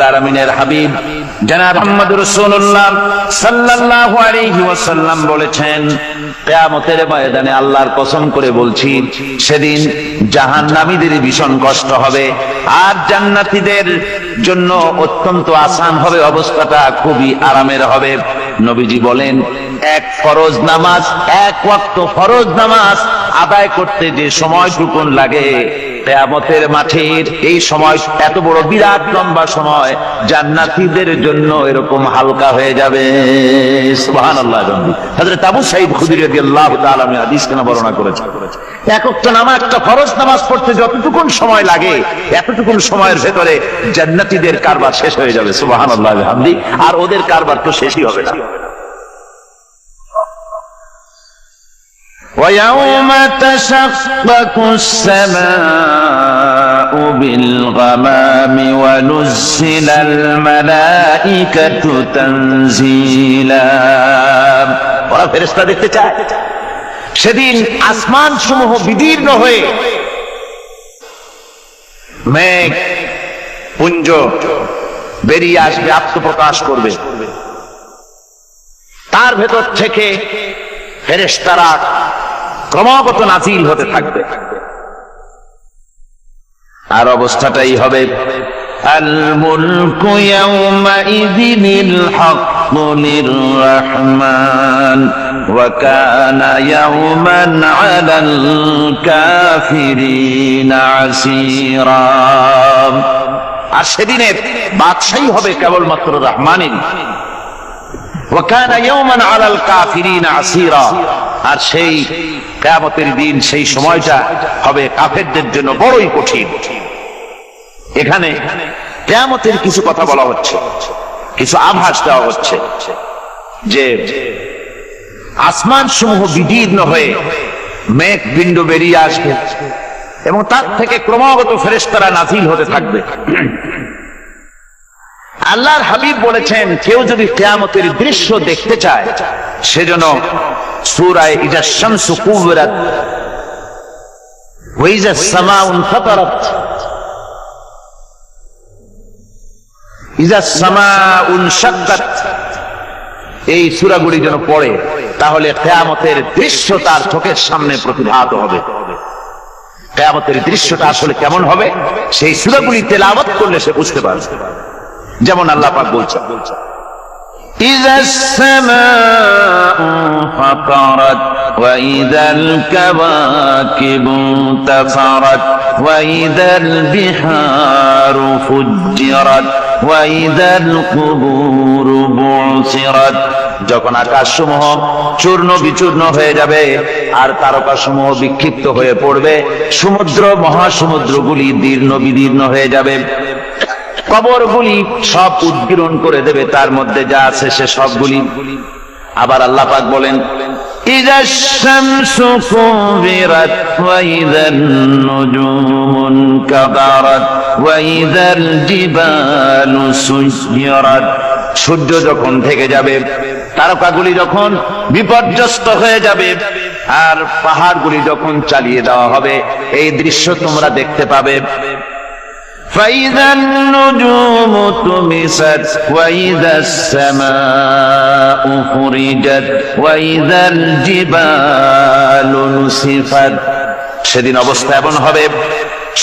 আলামিনের হাবিব জনাব মুহাম্মদ রাসূলুল্লাহ সাল্লাল্লাহু আলাইহি ওয়াসাল্লাম বলেছেন, কিয়ামতের ময়দানে আল্লাহর কসম করে বলছি, সেদিন জাহান্নামীদের ভীষণ কষ্ট হবে আর জান্নাতীদের জন্য অত্যন্ত আসান হবে, অবস্থাটা খুবই আরামের হবে। নবীজি বলেন, এক ফরজ নামাজ, এক ওয়াক্ত ফরজ নামাজ আদায় করতে যে সময়টুকু লাগে, কিয়ামতের মাঠের এই সময় এত বড় বিরাট লম্বা সময় জান্নাতীদের জন্য এরকম হালকা হয়ে যাবে। সুবহানাল্লাহ। হযরত আবু সাঈদ খুদরী রাদিয়াল্লাহু তাআলা হাদিস কেন বর্ণনা করেছেন, এক ওয়াক্ত নামাজ, একটা ফরজ নামাজ পড়তে যতটুকু সময় লাগে এতটুকু সময়ের ভেতরে জান্নাতীদের কারবার শেষ হয়ে যাবে। সুবহানাল্লাহ বিহামদি। আর ওদের কারবার তো শেষই হবে না। وَيَوْمَ تَشَقَّقُ السَّمَاءُ بِالْغَمَامِ وَنُزِّلَ الْمَلَائِكَةُ تَنزِيلًا। ওরা ফেরেশতা দেখতে চায়। সেদিন আসমান সমূহ বিদীর্ণ হয়ে মেঘ পুঞ্জ বেরিয়ে আসবে, আত্মপ্রকাশ করবে। তার ভেতর থেকে ফেরেশতারা ক্রমাগত নাজিল হতে থাকবে। আর অবস্থাটাই হবে, আল মুলকু ইয়াউমাইযিনিল হাক্কু লিররহমান ওয়া কানা ইয়াওমান আলাল কাফিরিনা আসীরা। আর সেদিনের বাদশাহী হবে কেবলমাত্র রহমানের। ওয়া কানা ইয়াওমান আলাল কাফিরিনা আসীরা। আর সেই কিয়ামতের দিন, সেই সময়টা হবে কাফেরদের জন্য বড়ই কঠিন। এখানে কিয়ামতের কিছু কথা বলা হচ্ছে, কিছু আভাস দেওয়া হচ্ছে যে আসমান সমূহ বিদীর্ণ হয়ে মেঘ পিণ্ড বেরিয়ে আসবে এবং তার থেকে ক্রমাগত ফেরেশতারা নাজিল হতে থাকবে। আল্লাহর হাবিব বলেছেন, কেউ যদি কিয়ামতের দৃশ্য দেখতে চায় সেজন্য সূরা ইযা শামসু কুবিরাত ওয়া ইযা সামাউ ফাতারাত, ইযা সামাউ শাক্কাত, এই সূরাগুলি যেন পড়ে, তাহলে কিয়ামতের দৃশ্য তার চোখের সামনে প্রতিভাত হবে। কিয়ামতের দৃশ্যটা আসলে কেমন হবে সেই সূরাগুলি তেলাওয়াত করলে সে বুঝতে পারবে। যেমন আল্লাহ পাক বলছেন, ইযাস সামাউ ফাতারাত ওয়া ইযাল কাওয়াকিবু তাফারাত ওয়া ইযাল বিহারু ফুজ্জিরাত ওয়া ইযাল কুবুরু বুসিরাত। যখন আকাশসমূহ চূর্ণ বিচূর্ণ হয়ে যাবে আর তারকাসমূহ বিক্ষিপ্ত হয়ে পড়বে, সমুদ্র মহাসমুদ্রগুলি দীর্ণ বিদীর্ণ হয়ে যাবে, কবরগুলি সব উদ্গীরণ করে দেবে, তার মধ্যে যা আছে সে সবগুলি। আবার আল্লাহ পাক বলেন, ইযাশ শামসু কুবিরাত ওয়া ইযান নুজুমুন কাদারাত ওয়া ইযাল জিবালু সুয়িরাত। সূর্য যখন ঢেকে যাবে, তারকাগুলি যখন বিপর্যস্ত হয়ে যাবে আর পাহাড়গুলি যখন চালিয়ে দেওয়া হবে, এই দৃশ্য তোমরা দেখতে পাবে। فَإِذَا النُّجُومُ طُمِسَتْ وَإِذَا السَّمَاءُ فُرِجَتْ وَإِذَا الْجِبَالُ نُسِفَتْ। সেদিন অবস্থা এমন হবে,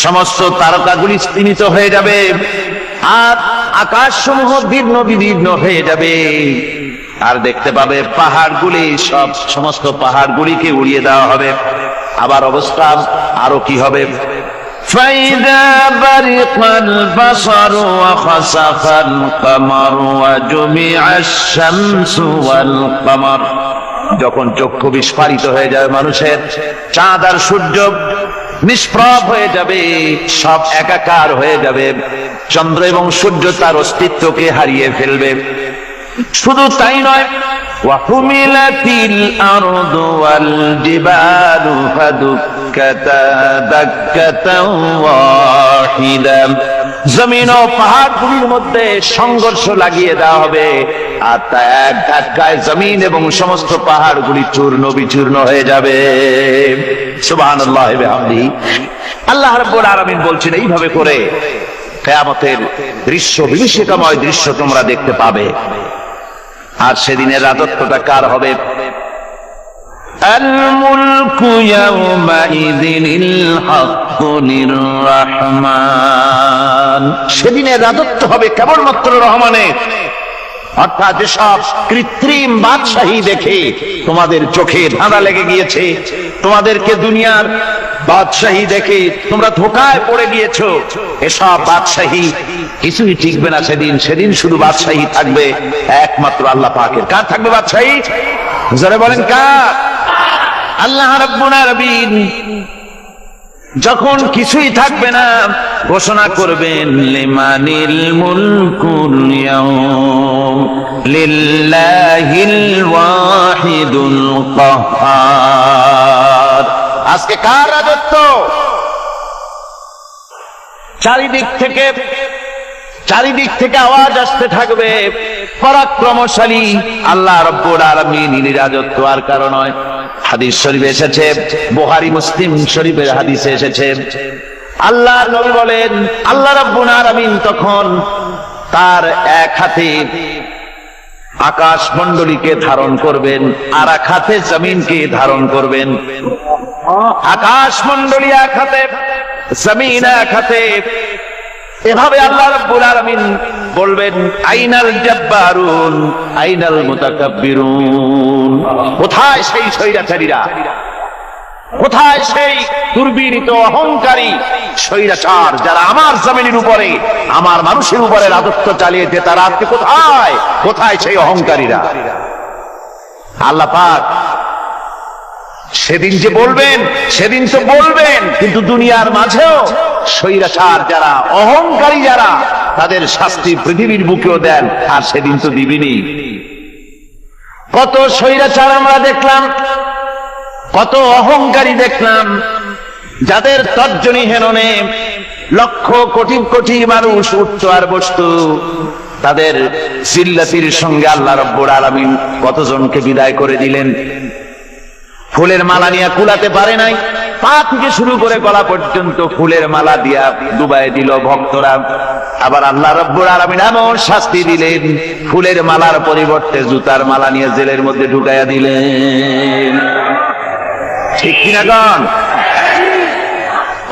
সমস্ত তারকাগুলি স্তিমিত হয়ে যাবে আর আকাশসমূহ দীর্ণ বিদীর্ণ হয়ে যাবে। আর দেখতে পাবে পাহাড়গুলি, সমস্ত পাহাড়গুলিকে উড়িয়ে দেওয়া হবে। আবার অবস্থা আরো কি হবে, فَإِذَا بَرِقَ الْبَصَرُ وَخَسَفَ الْقَمَرُ وَجُمِعَ الشَّمْسُ وَالْقَمَرُ। যখন চক্ষু বিস্ফারিত হয়ে যাবে মানুষের, চাঁদ আর সূর্য নিষ্প্রভ হয়ে যাবে, সব একাকার হয়ে যাবে, চন্দ্র এবং সূর্য তার অস্তিত্বকে হারিয়ে ফেলবে। শুধু তাই নয়, ওয়াহুমিলাতিল আরদু ওয়াল জিবালু ফাদুক্কাতা দাক্কাতাও ওয়াহিদা। জমিন ও পাহাড়গুলির মধ্যে সংঘর্ষ লাগিয়ে দেওয়া হবে আর তা এক ধাক্কায় জমিন এবং সমস্ত পাহাড়গুলি চূর্ণ বিচূর্ণ হয়ে যাবে। সুবহানাল্লাহি ওয়া বিহামদিহি। আল্লাহ রাব্বুল আলামিন বলছেন, এইভাবে করে কিয়ামতের দৃশ্য, বিভীষিকাময় দৃশ্য তোমরা দেখতে পাবে। আর সেদিনের রাজত্বটা কার হবে? আল মুলকু ইয়াউমাইযিনিল হাক্কু লিররহমান। সেদিনের রাজত্ব হবে কেবলমাত্র রহমানের। অর্থাৎ যেসব কৃত্রিম বাদশাহী দেখে তোমাদের চোখে ধাঁধা লেগে গিয়েছে, তোমাদেরকে দুনিয়ার বাদশাহী দেখে তোমরা ধোঁকায় পড়ে গিয়েছো, এসব বাদশাহী কিছুই টিকবে না সেদিন। সেদিন শুধু বাদশাহী থাকবে একমাত্র আল্লাহ পাকের। কার থাকবে বাদশাহী? জোরে বলেন কার? আল্লাহ রাব্বুল আলামিন যখন কিছুই থাকবে না ঘোষণা করবেন লিমানিল মুলকুল ইয়াউম লিল্লাহিল ওয়াহিদুল কাহ্হার। আজকে কার রাজত্ব? চারিদিক থেকে আওয়াজ আসতে থাকবে পরাক্রমশালী আল্লাহ রাব্বুল আলামিনের রাজত্ব। আর কারণ নয়, হাদিস শরীফে এসেছে, বুখারী মুসলিম শরীফের হাদিসে এসেছে, আল্লাহর নবী বলেন আল্লাহ রাব্বুল আলামিন তখন তার এক হাতে আকাশ মণ্ডলীকে ধারণ করবেন, আর এক হাতে জমিনকে ধারণ করবেন। আকাশ মণ্ডলী এক হাতে, জমিন এক হাতে। এভাবে আল্লাহ রাব্বুল আলামিন বলবেন আইনাল জাব্বারুন আইনাল মুতাকাব্বিরুন। কোথায় সেই স্বৈরাচারীরা? কোথায় সেই দুর্বিনীত অহংকারী স্বৈরাচার যারা আমার জমিনের উপরে, আমার মানুষের উপরে রাজত্ব চালিয়েছে? তারা আজকে কোথায়? কোথায় সেই অহংকারীরা? আল্লাহ পাক সেদিন যে বলবেন, সেদিন তো বলবেন, কিন্তু দুনিয়ার মাঝেও স্বৈরাচার যারা, অহংকারী যারা, তাদের শাস্তি পৃথিবীর বুকেও দেন। আর সেদিন তো দিবেনই। কত স্বৈরাচার আমরা দেখলাম, কত অহংকারী দেখলাম, যাদের তর্জনী হেননে লক্ষ কোটি কোটি মানুষ উঠত আর বসত। তাদের জিল্লাতির সঙ্গে আল্লাহ রাব্বুল আলামিন কতজনকে বিদায় করে দিলেন। ফুলের মালা নিয়ে কুলাতে পারে নাই, পা থেকে শুরু করে গলা পর্যন্ত ফুলের মালা দিয়া ডুবাই দিল ভক্তরা। আবার আল্লাহ রাব্বুল আলামিন এমন শাস্তি দিলেন, ফুলের মালার পরিবর্তে জুতার মালা নিয়ে জেলের মধ্যে ঢুকাইয়া দিলেন। ঠিক কিনা গণ?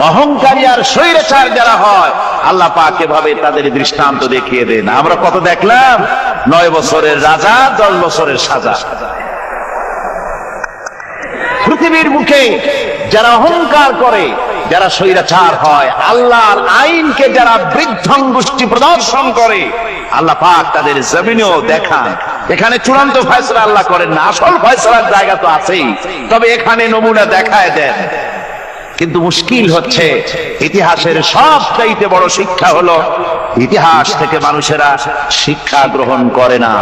অহংকারী আর স্বৈরাচার যারা হয়, আল্লাহ পাক এভাবে তাদের দৃষ্টান্ত দেখিয়ে দেন। আমরা কত দেখলাম, 9 বছরের রাজা, 10 বছরের সাজা। পৃথিবীর মুখে যারা অহংকার করে, যারা স্বৈরাচার হয়, আল্লাহর আইনকে যারা বৃদ্ধাঙ্গুষ্টি প্রদর্শন করে, আল্লাহ পাক তাদের জমিনেও দেখান। এখানে চূড়ান্ত ফয়সালা আল্লাহ করেন না, আসল ফয়সালার জায়গা তো আছেই, তবে এখানে নমুনা দেখায় দেন। কিন্তু মুশকিল হচ্ছে, ইতিহাসের সবচাইতে বড় শিক্ষা হলো ইতিহাস থেকে মানুষেরা শিক্ষা গ্রহণ করে না।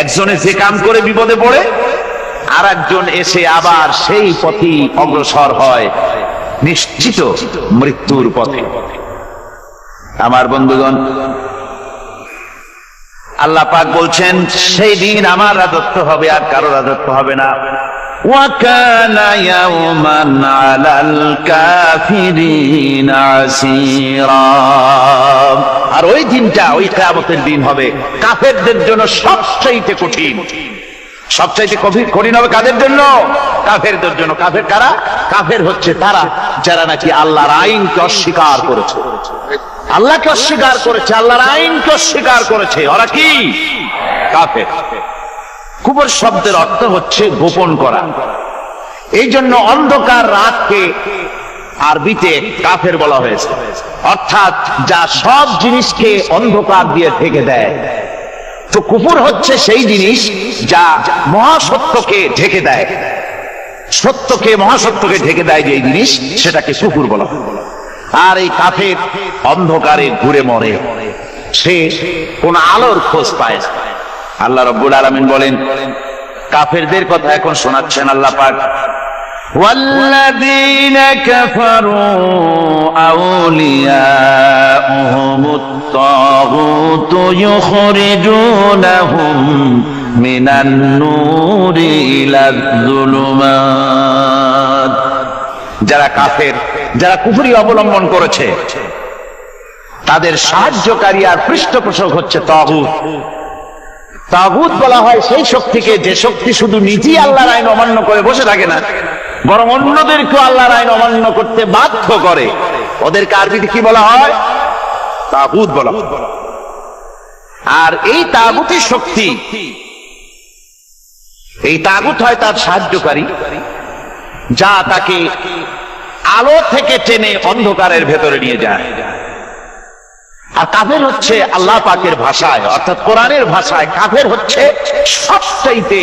একজনে যে কাম করে বিপদে পড়ে, আর একজন এসে আবার সেই পথে অগ্রসর হয়, নিশ্চিত মৃত্যুর পথে। আমার বন্ধুগণ, আল্লাহ পাক বলছেন সেই দিন আমার রাজত্ব হবে, আর কারো রাজত্ব হবে না। ওয়াকানা ইয়াওমান আলাল কাফিরিনা আসীরা। আর ওই দিনটা, ওই কিয়ামতের দিন হবে কাফেরদের জন্য সবচেয়ে কঠিন। সবচাইতে কঠিন হবে কাদের জন্য? কাফেরদের জন্য। কাফের কারা? কাফের হচ্ছে তারা যারা নাকি আল্লাহর আইনকে অস্বীকার করেছে, আল্লাহকে অস্বীকার করেছে, আল্লাহর আইনকে অস্বীকার করেছে। ওরা কি? কাফের। কুফর শব্দের অর্থ হচ্ছে গোপন করা। এই জন্য অন্ধকার রাতকে আরবিতে কাফের বলা হয়েছে, অর্থাৎ যা সব জিনিসকে অন্ধকার দিয়ে ঢেকে দেয়। তো কুফর হচ্ছে সেই জিনিস যা মহাসত্যকে ঢেকে দেয়, সত্যকে, মহাসত্যকে ঢেকে দেয় যে জিনিস, সেটাকে কুফর বলা হয়। আর এই কাফের অন্ধকারে ঘুরে মরে, সে কোন আলোর খোঁজ পায় না। আল্লাহ রাব্বুল আলামিন বলেন, কাফেরদের কথা এখন শোনাচ্ছেন আল্লাহ পাক, والذين كفروا أولياؤهم الطاغوت يخرجونهم من النور إلى الظلمات। যারা কাফের, যারা কুফরি অবলম্বন করেছে, তাদের সাহায্যকারী আর পৃষ্ঠপোষক হচ্ছে তাগুত। তাগুত বলা হয় সেই শক্তিকে যে শক্তি শুধু নিজেই আল্লাহর আইন অমান্য করে বসে থাকে না, বরং অন্যদেরকেও আল্লাহর আইন অমান্য করতে বাধ্য করে। ওদেরকে আরবিতে কি বলা হয়? তাগুত বলা হয়। আর এই তাগুতি শক্তি, এই তাগুত হয় তার সাহায্যকারী, যা তাকে আলো থেকে টেনে অন্ধকারের ভেতরে নিয়ে যায়। আর কাফের হচ্ছে আল্লাহ পাকের ভাষায়, অর্থাৎ কোরআনের ভাষায় কাফের হচ্ছে সবচাইতে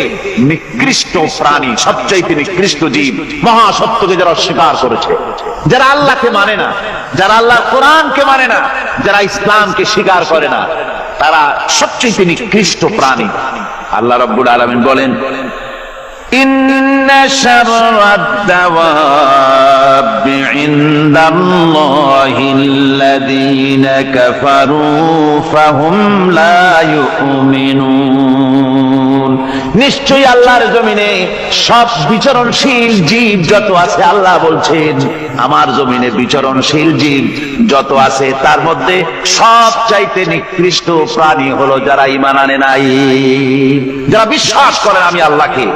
নিকৃষ্ট প্রাণী, সবচাইতে নিকৃষ্ট জীব, মহাসত্যকে যারা অস্বীকার করেছে, যারা আল্লাহকে মানে না, যারা আল্লাহর কোরআনকে মানে না, যারা ইসলামকে স্বীকার করে না, তারা সবচাইতে নিকৃষ্ট প্রাণী। আল্লাহ রাব্বুল আলামিন বলেন, ইন্না শাররাদ দাওয়াবি ইনদাল্লাহিল্লাযীনা কাফারু ফাহুম লা ইউমিনুন। নিশ্চয়ই আল্লাহর জমিনে সব বিচরণশীল জীব যত আছে, আল্লাহ বলছেন আমার জমিনে বিচরণশীল জীব যত আছে তার মধ্যে সবচাইতে নিকৃষ্ট প্রাণী হলো যারা ঈমান আনে নাই, যারা বিশ্বাস করে আমি আল্লাহকে,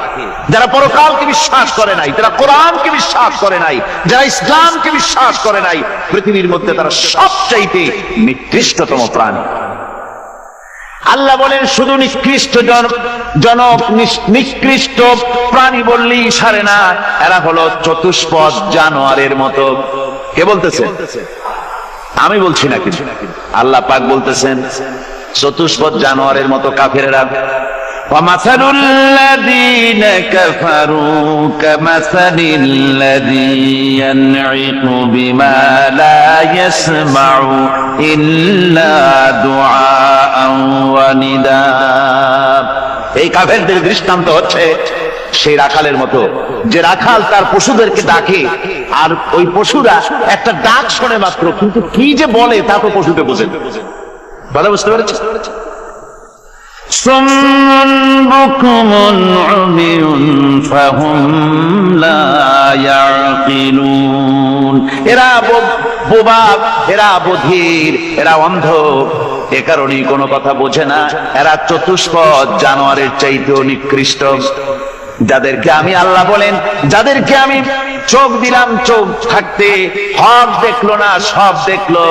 যারা পরকালকে বিশ্বাস করে নাই, যারা কোরআনকে বিশ্বাস করে নাই, যারা ইসলামকে বিশ্বাস করে নাই, পৃথিবীর মধ্যে তারা সবচাইতে নিকৃষ্টতম প্রাণী। আল্লাহ বলেন শুধু নিকৃষ্ট জনক নিকৃষ্ট প্রাণী বললেই সারে না, এরা হলো চতুষ্পদ জানোয়ারের মতো। কে বলতেছে? আমি বলছি না কিছু, আল্লাহ পাক বলতেছেন চতুষ্পদ জানোয়ারের মতো কাফেররা। وَمَثَلُ الَّذِينَ كَفَرُوا كَمَثَلِ الَّذِي يَنْعِقُ بِمَا لَا يَسْمَعُ إِلَّا دُعَاءً وَنِدَاءً। এই কাফেরদের দৃষ্টান্ত হচ্ছে সেই রাখালের মতো, যে রাখাল তার পশুদেরকে ডাকে, আর ওই পশুরা একটা ডাক শোনে মাত্র, কিন্তু কি যে বলে তা তো পশুতে বোঝে। কথা বুঝতে পেরেছে? সুম্মুন বুকুমুন উমিয়ুন ফাহুম লা ইয়াকিলুন। এরা বোবা, এরা বধির, এরা অন্ধ, এ কারণেই কোনো কথা বোঝে না। এরা চতুষ্পদ জানোয়ারের চাইতেও নিকৃষ্ট। যাদেরকে আমি আল্লাহ বলেন, যাদেরকে আমি চোখ দিলাম, চোখ থাকতে হক দেখলো না, সব দেখলো,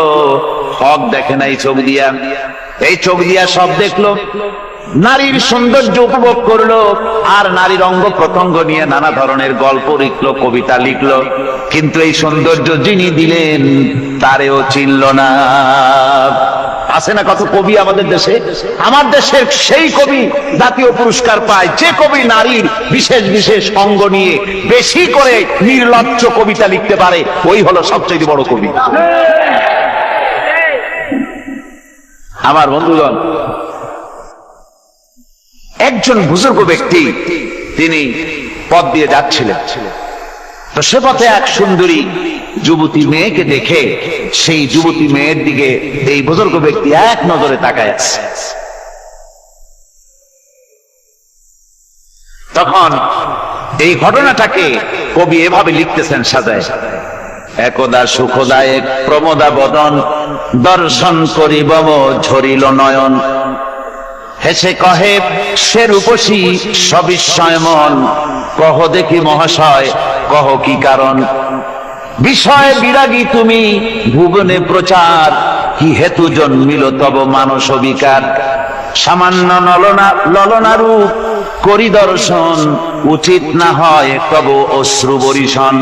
হক দেখে নাই চোখ দিয়া, এই চোখ দিয়া সব দেখলো, নারীর সৌন্দর্য উপভোগ করলো, আর নারীর অঙ্গ প্রত্যঙ্গ নিয়ে নানা ধরনের গল্প লিখলো, কবিতা লিখলো, কিন্তু এই সৌন্দর্য যিনি দিলেন তারেও চিনল না। আছে না কত কবি আমাদের দেশে? আমার দেশের সেই কবি জাতীয় পুরস্কার পায় যে কবি নারীর বিশেষ বিশেষ অঙ্গ নিয়ে বেশি করে নির্লজ্জ কবিতা লিখতে পারে, ওই হলো সবচেয়ে বড় কবি। আমার বন্ধুগণ, একজন বুজুর্গ ব্যক্তি তিনি পথ দিয়ে যাচ্ছিলেন, তো সে পথে এক সুন্দরী যুবতী মেয়েকে দেখে সেই যুবতী মেয়ের দিকে এই বুজুর্গ ব্যক্তি এক নজরে তাকায় আছে। তখন এই ঘটনাটাকে কবি এভাবে লিখতেছেন সাজায়, একদা সুখদায়ক প্রমোদা বদন দর্শন করিব ঝরিল নয়ন, হেসে কহে সে রূপসী সবিস্ময় মন, কহ দেখি মহাশয় কহ কি কারণ, বিষয় বিরাগী তুমি ভুবনে প্রচার, কি হেতু জন্মিল তব মানস বিকার, সামান্য ললনা রূপ করি দর্শন, উচিত না হয় তব অশ্রু বরিশন।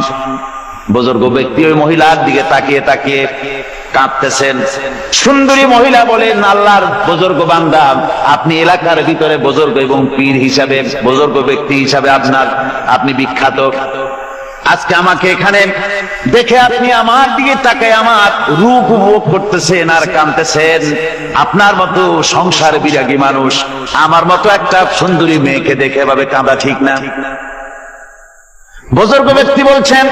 বুজুর্গ ব্যক্তি ওই মহিলার দিকে তাকিয়ে তাকিয়ে কাঁদতেছেন। সুন্দরী মহিলা বলেন, আল্লাহর বুজুর্গ বান্দা, আপনি এলাকার ভিতরে বুজুর্গ এবং পীর হিসাবে, বুজুর্গ ব্যক্তি হিসাবে আপনি বিখ্যাত। আজকে আমাকে এখানে দেখে আপনি আমার দিকে তাকায় আমার রূপ উপভোগ করতেছেন আর কাঁদতেছেন। আপনার মতো সংসার বিরাগী মানুষ আমার মতো একটা সুন্দরী মেয়েকে দেখে এভাবে কাঁদা ঠিক না। বুজুর্গ ব্যক্তি বলছেন,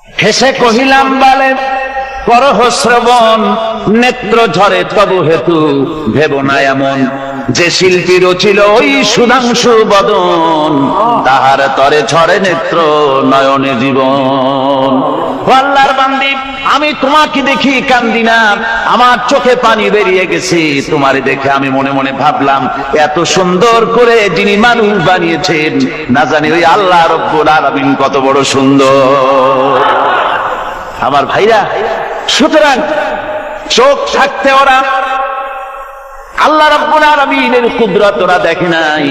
হেসে কহিলাম বালে করহ শ্রবণ, নেত্র ঝরে তবু হেতু ভেব না এমন, যে শিল্পী রচিল ওই সুধাংশু বদন, তাহার তরে ঝরে নেত্র নয়নে জীবন। আল্লাহর বান্দি, আমি তোমাকে দেখি কান্দি না, আমার চোখে পানি বেরিয়ে গেছে। তোমারে দেখে আমি মনে মনে ভাবলাম, এত সুন্দর করে যিনি মানুষ বানিয়েছেন, না জানি ওই আল্লাহ রব্বুল আলামিন কত বড় সুন্দর। আমার ভাইরা, সুতরাং চোখ থাকতে ওরা আল্লাহ রাব্বুল আলামিনের কুদরত ওরা দেখে নাই,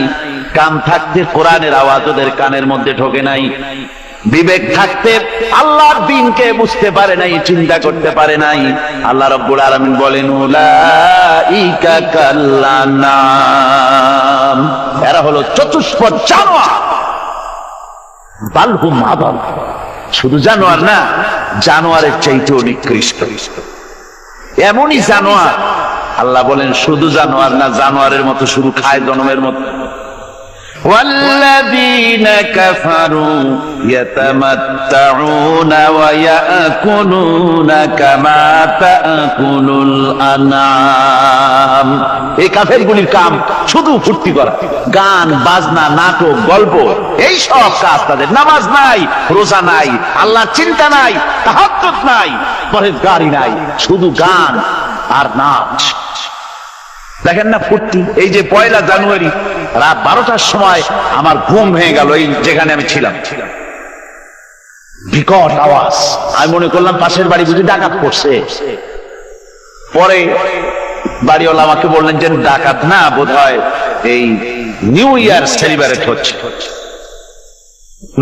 কান থাকতে কোরআনের আওয়াজ ওদের কানের মধ্যে ঢোকে নাই, বিবেক থাকতে আল্লাহর দ্বীনকে বুঝতে পারে নাই, চিন্তা করতে পারে নাই। আল্লাহ রাব্বুল আলামিন বলেন, উলাইকা কাল্লানাম, এরা হলো চতুষ্পদ জানোয়ার, বালহুম আদাল, শুধু জানোয়ার না, জানোয়ারের চাইতেও নিকৃষ্ট। এমনই জানোয়ার, আল্লাহ বলেন শুধু জানোয়ার না, জানোয়ারের মতো শুরু খায় জনমের মতো। والذين كفروا يتمتعون ويأكلون كما تأكل الأنعام। এই কাফেরগুলির কাম শুধু ফুর্তি করা, গান বাজনা, নাটক, গল্প, এই সব কাজ তাদের। নামাজ নাই, রোজা নাই, আল্লাহর চিন্তা নাই, তাহাজ্জুদ নাই, পরহেজগারি নাই, শুধু গান আর নাচ। দেখেন না ফুর্তি। এই যে 1 জানুয়ারি রাত 12টার সময় আমার ঘুম ভেঙে গেল, এই যেখানে আমি ছিলাম, বিকট আওয়াজ। আমি মনে করলাম পাশের বাড়ি বুঝি ডাকাত পড়ছে। পরে বাড়িওয়ালা আমাকে বললেন যে ডাকাত না, বোধহয় এই নিউ ইয়ার সেলিব্রেট হচ্ছে,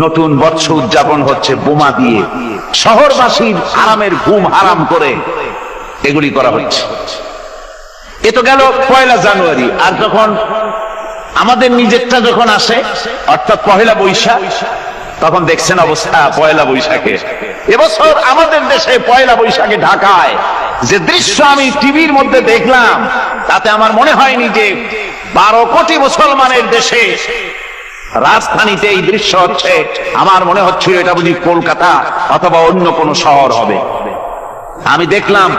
নতুন বর্ষ উদযাপন হচ্ছে বোমা দিয়ে, শহরবাসীর আরামের ঘুম হারাম করে এগুলি করা হচ্ছে। এ তো গেল 1 জানুয়ারি। আর যখন আমাদের নিজেরটা যখন আসে, অর্থাৎ 1 বৈশাখ, তখন দেখছেন অবস্থা 1 বৈশাখে। এবছর আমাদের দেশে 1 বৈশাখে ঢাকায় যে দৃশ্য আমি টিভির মধ্যে দেখলাম, তাতে আমার মনে হয়নি যে 12 কোটি মুসলমানের দেশে রাজধানীতে এই দৃশ্য হচ্ছে। আমার মনে হচ্ছিল এটা বুঝি কলকাতা অথবা অন্য কোনো শহর হবে। আমি দেখলাম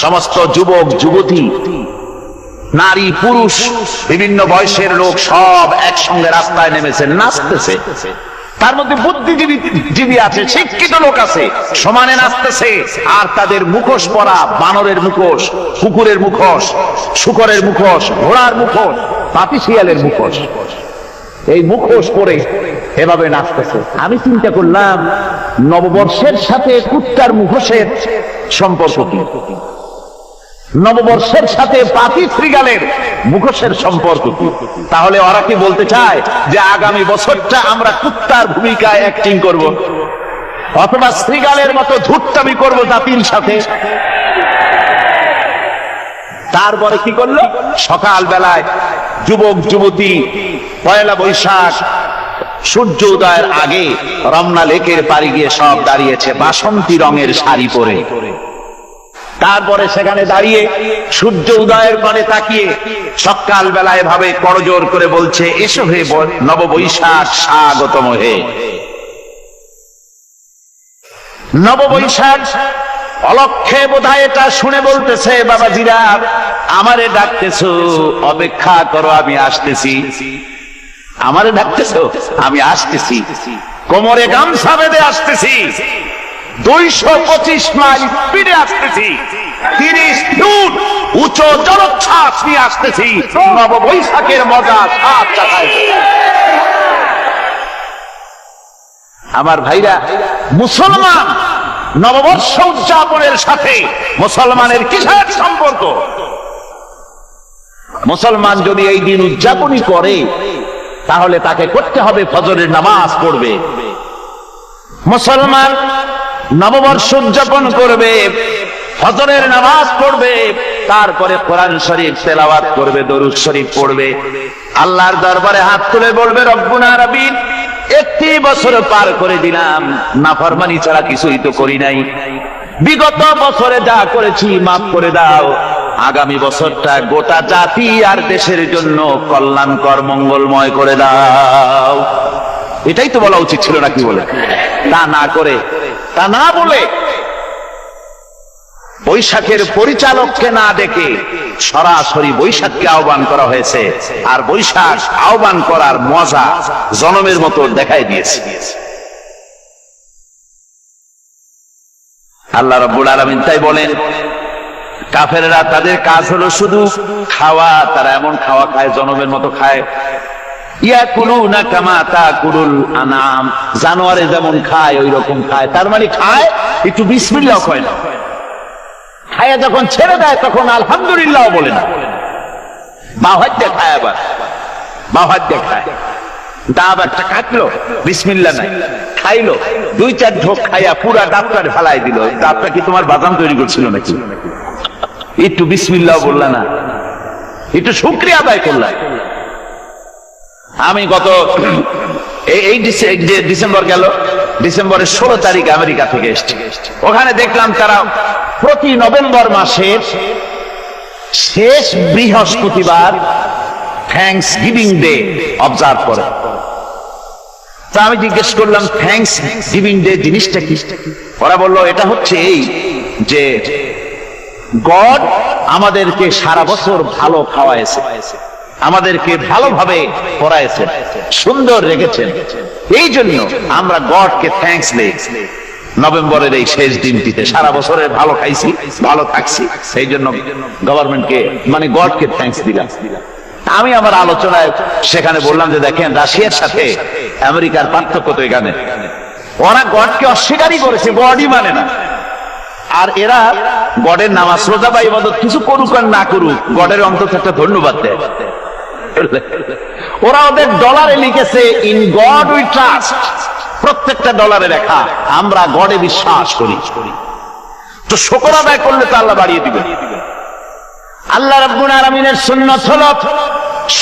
সমস্ত যুবক যুবতী, নারী পুরুষ, বিভিন্ন বয়সের লোক সব একসঙ্গে রাস্তায় নেমেছে, নাচতেছে। তার মধ্যে বুদ্ধিজীবী আছে, শিক্ষিত লোক আছে, সমানে নাচতেছে। আর তাদের মুখোশ পরা, বানরের মুখোশ, কুকুরের মুখোশ, শূকরের মুখোশ, ঘোড়ার মুখোশ, পাতি শিয়ালের মুখোশ, এই মুখোশ পরে এভাবে নাচতেছে। আমি চিন্তা করলাম, নববর্ষের সাথে কুত্তার মুখোশের সম্পর্ক কি? নববর্ষের সাথে পাতি শ্রীগালের মুখোশের সম্পর্ক কি? তাহলে ওরা কি বলতে চায় যে আগামী বছরটা আমরা কুত্তার ভূমিকায় অ্যাক্টিং করব, অথবা শ্রীগালের মতো ধূর্তামি করব জাতির সাথে? তারপরে কি করলো? সকাল বেলায় যুবক যুবতী 1 বৈশাখ সূর্য উদয়ের আগে রমনা লেকের পাড়ি গিয়ে সব দাঁড়িয়েছে বাসন্তী রঙের শাড়ি পরে। তারপরে সেখানে দাঁড়িয়ে সূর্য উদয়ের পানে তাকিয়ে সকাল বেলায় ভাবে করজোর করে বলছে, এসো হে নববৈশাখ স্বাগতম হে। নববৈশাখ অলক্ষে বোধহয় এটা শুনে বলতেছে, বাবাজিরা আমারে ডাকতেছো, অপেক্ষা করো, আমি আসতেছি। আমারে ডাকতেছো, আমি আসতেছি, কোমরে গামছা বেঁধে আসতেছি, 225 মাইল স্পিডে আসতেছি, 30 ফুট উঁচু জলোচ্ছ্বাস নিয়ে আসতেছি, নববৈশাখের মজা সাত চাকায়। আমার ভাইরা, মুসলমান নববর্ষ উদযাপনের সাথে মুসলমানের কিসের সম্পর্ক? মুসলমান যদি এই দিন উদযাপনই করে, তাহলে তাকে করতে হবে ফজরের নামাজ পড়বে। মুসলমান নববর্ষ উদযাপন করবে, ফজরের নামাজ পড়বে, তারপরে কোরআন শরীফ তেলাওয়াত করবে, দরুদ শরীফ পড়বে, আল্লাহর দরবারে হাত তুলে বলবে, রব্বুনা রাব্বিন, 31 বছর পার করে দিলাম, নাফরমানি ছাড়া কিছুই তো করি নাই, বিগত বছরে যা করেছি মাফ করে দাও, আগামী বছরটা গোটা জাতি আর দেশের জন্য কল্যাণকর মঙ্গলময় করে দাও। এটাই তো বলা উচিত ছিল নাকি? বলে তা না করে, তা না বলে, বৈশাখের পরিচালককে না ডেকে সরাসরি বৈশাখকে আহ্বান করা হয়েছে, আর বৈশাখ আহ্বান করার মজা জনমের মতো দেখাই দিয়েছে। আল্লাহ রাব্বুল আলামিন তাই বলেন, কাফেররা তাদের কাজ হলো শুধু খাওয়া, তারা এমন খাওয়া খায় জনমের মতো খায়। ইয়াকুলুনা কামা তাকুলুল আনাম, জানোয়ারে যেমন খায় ওই রকম খায়। তার মানে খায়, একটু বিসমিল্লাহ কয় না, খায়া যখন ছেড়ে দেয় তখন আলহামদুলিল্লাহ বলে না, বাঁ হাত দিয়ে খায়, আবার বাঁ হাত দিয়ে খায়। ডাব একটা কাটলো, বিসমিল্লাহ নাই, খাইলো, 2-4 ঢোক খাইয়া পুরা ডাবটা ফেলাই দিল। ডাবটা কি তোমার বাদাম তৈরি করছিল নাকি? একটু বিসমিল্লাহ বললা না, একটু শুকরিয়া আদায় করলা। আমি গত এই ডিসেম্বর গেল, ডিসেম্বরের 16 তারিখ আমেরিকা থেকে এসেছি। ওখানে দেখলাম তারা প্রতি নভেম্বর মাসের শেষ বৃহস্পতিবার থ্যাঙ্কস গিভিং ডে অবজার্ভ করে। তা আমি জিজ্ঞেস করলাম, থ্যাঙ্কস গিভিং ডে জিনিসটা কি? ওরা বলল, এটা হচ্ছে এই যে গড আমাদেরকে সারা বছর ভালো খাওয়াইছে, আমাদেরকে ভালোভাবে পড়াইছে, সুন্দর রেখেছেন, এই জন্য আমরা গডকে থ্যাঙ্কস দেই নভেম্বরের এই শেষ দিনটিতে। সারা বছরের ভালো খাইছি, ভালো থাকছি, সেই জন্য গভর্নমেন্টকে মানে গডকে থ্যাঙ্কস দিলাম। আমি আমার আলোচনায় সেখানে বললাম যে দেখেন, রাশিয়ার সাথে আমেরিকার পার্থক্য তো এখানে, ওরা গডকে অস্বীকারই করেছে, গডই মানে না। আর এরা গডের নামাজ রোজা বা ইবাদত কিছু করুক আর না করুক, গডের অন্তত একটা ধন্যবাদ দেয়। ওরা ওদের ডলারে লিখেছে, ইন গড উই ট্রাস্ট, প্রত্যেকটা ডলারে লেখা আমরা গডে বিশ্বাস করি। তো শুকর আদায় করলে তো আল্লাহ বাড়িয়ে দিবে। আল্লাহ রাব্বুল আলামিনের সুন্নাত হলো,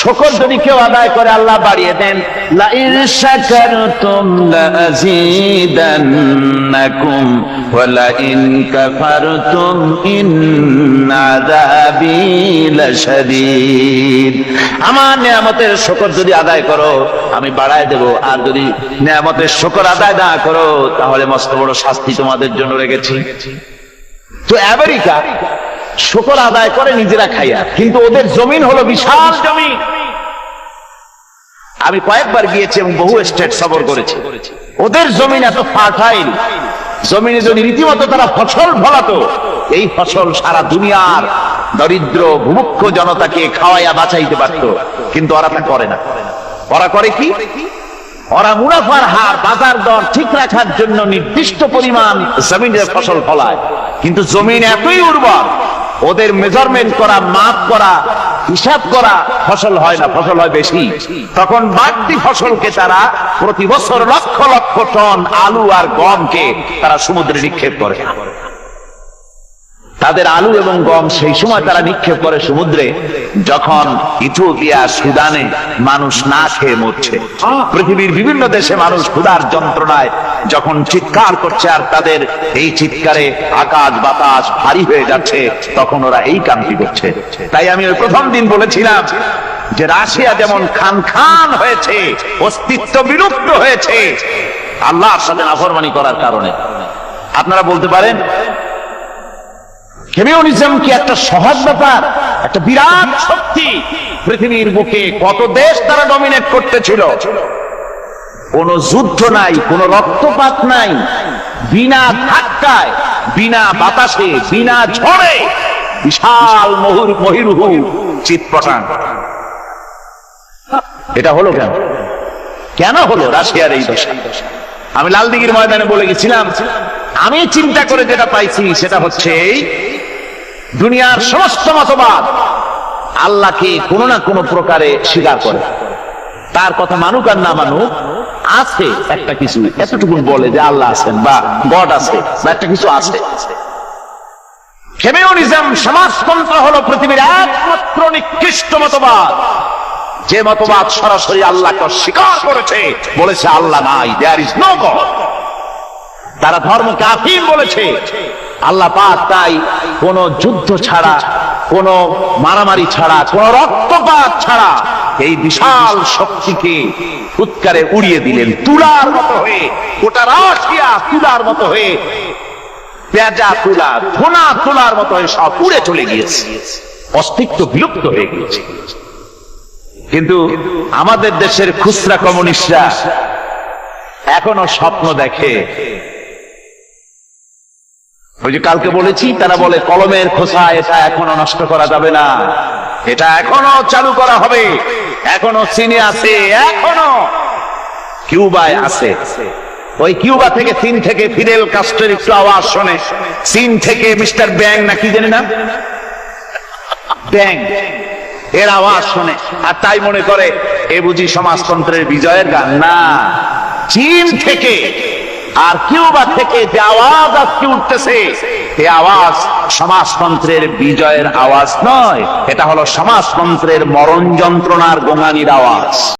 শুকর যদি কেউ আদায় করে আল্লাহ বাড়িয়ে দেন। লা ইন শাকারতুম লাযীদান্নাকুম ওয়া লা ইন কাফারতুম ইন্না আযাবী লাশাদীদ। আমার নিয়ামতের শুকর যদি আদায় করো আমি বাড়ায় দেব, আর যদি নিয়ামতের শুকর আদায় না করো তাহলে মস্ত বড় শাস্তি তোমাদের জন্য রেখেছি। তো আমেরিকা শুকর আদায় করে নিজেরা খাইয়া, কিন্তু ওদের জমিন হলো বিশাল জমি। আমি কয়েকবার গিয়েছি এবং বহু স্টেট সফর করেছি। ওদের জমিন এত ফার্টাইল, জমিনে যদি রীতিমতো তারা ফসল ফলাতো, এই ফসল সারা দুনিয়ার দরিদ্র ভূমুক্ষ জনতাকে খাওয়াইয়া বাঁচাইতে পারত। কিন্তু ওরা তা করে না। ওরা করে কি? ওরা মুনাফার হার, বাজার দর ঠিক রাখার জন্য নির্দিষ্ট পরিমাণ জমিনের ফসল ফলায়, কিন্তু জমিন এতই উর্বর, ওদের মেজারমেন্ট করা, মাপ করা, হিসাব করা ফসল হয় না, ফসল হয় বেশি। তখন বাড়তি ফসলকে তারা প্রতি বছর লক্ষ লক্ষ টন আলু আর গমকে তারা সমুদ্রে নিক্ষেপ করে। তাদের আলু এবং গম সেই সময় তারা নিক্ষেপ করে সমুদ্রে যখন ইথিওপিয়া, সুদানে মানুষ না খেয়ে মরছে। পৃথিবীর বিভিন্ন দেশে মানুষ ক্ষুধার যন্ত্রণায় যখন চিৎকার করছে, আর তাদের এই চিৎকারে আকাশ বাতাস ভারী হয়ে যাচ্ছে, তখন ওরা এই কামটি করছে। তাই আমি ওই প্রথম দিন বলেছিলাম যে রাশিয়া যেমন খান খান হয়েছে, অস্তিত্ব বিলুপ্ত হয়েছে আল্লাহর সাথে নাফরমানি করার কারণে। আপনারা বলতে পারেন কমিউনিজম কি একটা সহজ ব্যাপার? একটা বিরাট শক্তি পৃথিবীর বুকে, কত দেশ তারা ডমিনেট করতেছিল। কোন যুদ্ধ নাই, কোন রক্তপাত নাই, বিনা ধাক্কায়, বিনা বাতাসে, বিনা ঝড়ে বিশাল মহিরুহু চিৎপটাং। এটা হলো কেন? কেন হলো রাশিয়ার এই দশা? আমি লালদিঘির ময়দানে বলে গেছিলাম, আমি চিন্তা করে যেটা পাইছি সেটা হচ্ছে দুনিয়ার সমস্ত মতবাদ আল্লাহকে কোনো না কোনো প্রকারে স্বীকার করে। তার কথা মানুক আর না মানুক, আছে একটা কিছু, এতটুকু বলে যে আল্লাহ আছেন বা গড আছে বা একটা কিছু আছে। কমিউনিজম, সমাজতন্ত্র হলো পৃথিবীর একমাত্র নিকৃষ্ট মতবাদ, যে মতবাদ সরাসরি আল্লাহকে অস্বীকার করেছে, বলেছে আল্লাহ নাই, দেয়ার ইজ নো গড। তারা ধর্ম কাফির বলেছে। আল্লাহ পাক তাই কোন যুদ্ধ ছাড়া, কোন মারামারি ছাড়া, কোন রক্তপাত ছাড়া এই বিশাল শক্তিকে উৎকারে উড়িয়ে দিলেন, তুলার মতো হয়ে। গোটা রাশিয়া তুলার মতো হয়ে, পেঁজা তুলা, ধোনা তুলার মতো হয়ে সব উড়ে চলে গিয়েছে। অস্তিত্ব বিলুপ্ত হয়ে গেছে। কিন্তু আমাদের দেশের খুচরা কমিউনিস্টরা এখনো স্বপ্ন দেখে। ওই যে কালকে বলেছি, তারা বলে কলমের খোসা এটা এখনো নষ্ট করা যাবে না, এটা এখনো চালু করা হবে। এখনো চীনে আছে, এখনো কিউবায় আছে। ওই কিউবা থেকে, চীন থেকে ফিদেল কাস্ট্রোর একটু আওয়াজ শোনে, চীন থেকে মিস্টার ব্যাং না কি জানি না, ব্যাং এর আওয়াজ শোনে, আর তাই মনে করে এ বুঝি সমাজতন্ত্রের বিজয়ের গান। না, চীন থেকে আর কিউবা থেকে যে আওয়াজ আজকে উঠতেছে, এই আওয়াজ সমাজতন্ত্রের বিজয়ের আওয়াজ নয়, এটা হলো সমাজতন্ত্রের মরণ যন্ত্রণার গোঙানির আওয়াজ।